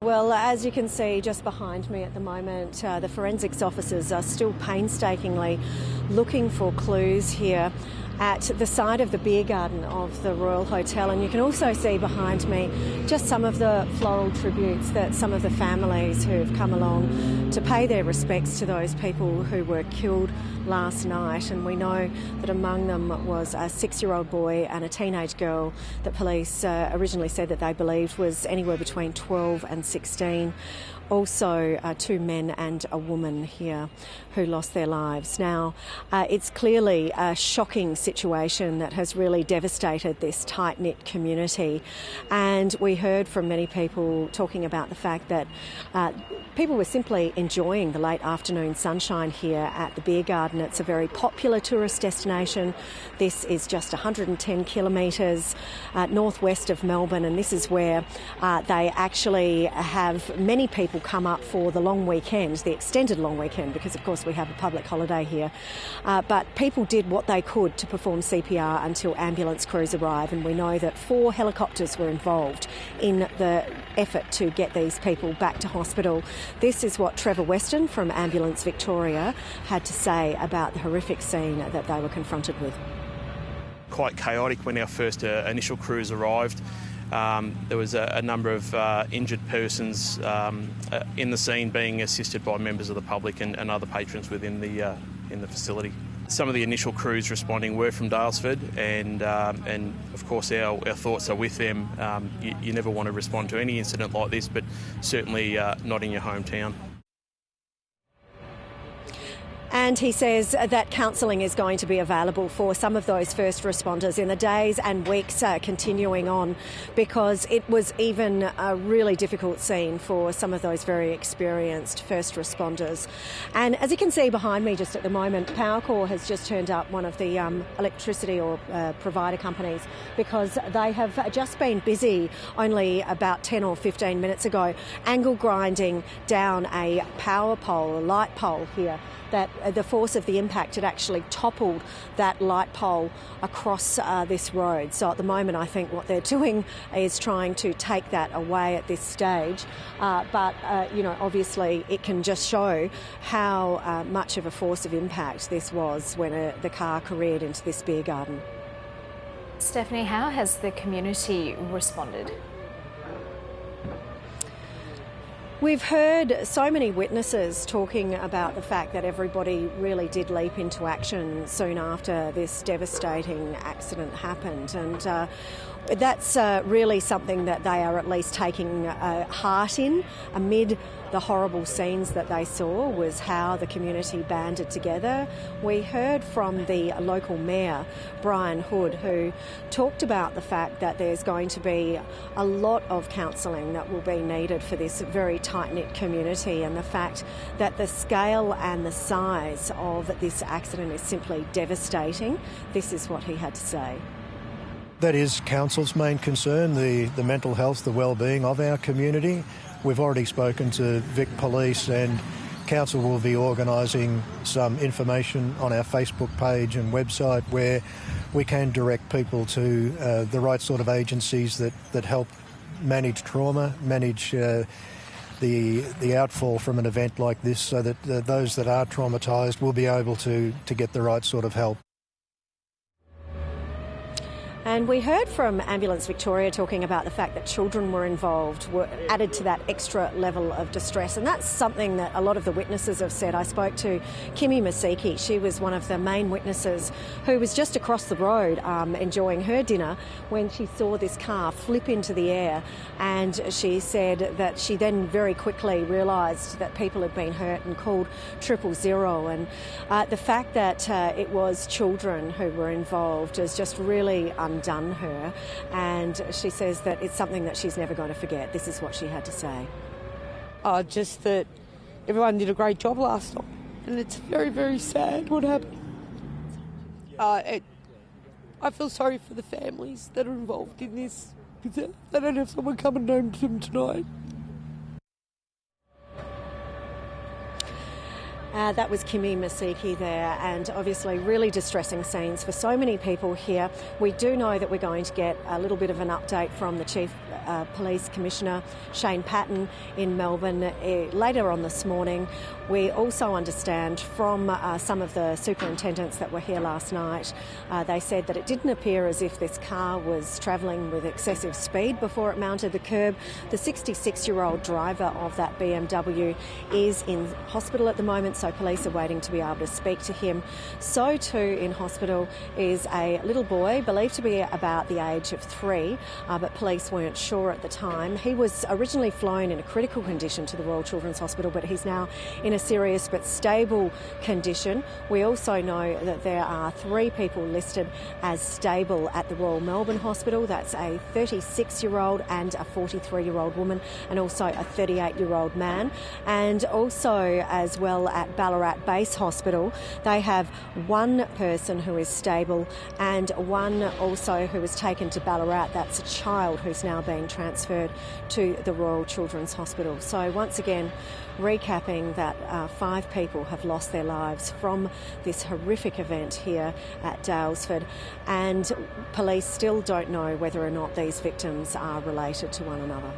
Well, as you can see just behind me at the moment, the forensics officers are still painstakingly looking for clues here at the side of the beer garden of the Royal Hotel, and you can also see behind me just some of the floral tributes that some of the families who have come along to pay their respects to those people who were killed last night. And we know that among them was a 6-year-old boy and a teenage girl that police originally said that they believed was anywhere between 12 and 16. Also 2 men and a woman here who lost their lives. Now, it's clearly a shocking situation that has really devastated this tight-knit community, and we heard from many people talking about the fact that people were simply enjoying the late afternoon sunshine here at the beer garden. It's a very popular tourist destination. This is just 110 kilometres northwest of Melbourne, and this is where they actually have many people come up for the long weekend, the extended long weekend, because of course we have a public holiday here. But people did what they could to perform CPR until ambulance crews arrive, and we know that 4 helicopters were involved in the effort to get these people back to hospital. This is what Trevor Weston from Ambulance Victoria had to say about the horrific scene that they were confronted with. Quite chaotic when our first initial crews arrived. There was a number of injured persons in the scene being assisted by members of the public and other patrons within the facility. Some of the initial crews responding were from Daylesford, and of course our thoughts are with them. You never want to respond to any incident like this, but certainly not in your hometown. And he says that counselling is going to be available for some of those first responders in the days and weeks continuing on, because it was even a really difficult scene for some of those very experienced first responders. And as you can see behind me just at the moment, Powercor has just turned up, one of the electricity or provider companies, because they have just been busy only about 10 or 15 minutes ago, angle grinding down a power pole, a light pole here, that the force of the impact had actually toppled that light pole across this road. So at the moment I think what they're doing is trying to take that away at this stage. But obviously it can just show how much of a force of impact this was when the car careered into this beer garden. Stephanie, how has the community responded? We've heard so many witnesses talking about the fact that everybody really did leap into action soon after this devastating accident happened, and that's really something that they are at least taking heart in amid the horrible scenes that they saw, was how the community banded together. We heard from the local mayor, Brian Hood, who talked about the fact that there's going to be a lot of counselling that will be needed for this very tight-knit community, and the fact that the scale and the size of this accident is simply devastating. This is what he had to say. That is Council's main concern, the mental health, the well-being of our community. We've already spoken to Vic Police, and Council will be organising some information on our Facebook page and website where we can direct people to the right sort of agencies that help manage trauma, manage the outfall from an event like this, so that those that are traumatised will be able to get the right sort of help. And we heard from Ambulance Victoria talking about the fact that children were involved, were added to that extra level of distress. And that's something that a lot of the witnesses have said. I spoke to Kimi Masiki. She was one of the main witnesses who was just across the road enjoying her dinner when she saw this car flip into the air. And she said that she then very quickly realised that people had been hurt and called 000. And the fact that it was children who were involved is just really undone her, and she says that it's something that she's never going to forget. This is what she had to say. Just that everyone did a great job last night, and it's very, very sad what happened. I feel sorry for the families that are involved in this, because they don't have someone coming home to them tonight. That was Kimi Masiki there, and obviously really distressing scenes for so many people here. We do know that we're going to get a little bit of an update from the Chief Police Commissioner, Shane Patton, in Melbourne later on this morning. We also understand from some of the superintendents that were here last night, they said that it didn't appear as if this car was travelling with excessive speed before it mounted the curb. The 66-year-old driver of that BMW is in hospital at the moment, so police are waiting to be able to speak to him. So too in hospital is a little boy believed to be about the age of 3, but police weren't sure at the time. He was originally flown in a critical condition to the Royal Children's Hospital, but he's now in a serious but stable condition. We also know that there are 3 people listed as stable at the Royal Melbourne Hospital. That's a 36-year-old and a 43-year-old woman, and also a 38-year-old man. And also as well at Ballarat Base Hospital, they have 1 person who is stable and 1 also who was taken to Ballarat. That's a child who's now being transferred to the Royal Children's Hospital. So once again, recapping that 5 people have lost their lives from this horrific event here at Daylesford, and police still don't know whether or not these victims are related to one another.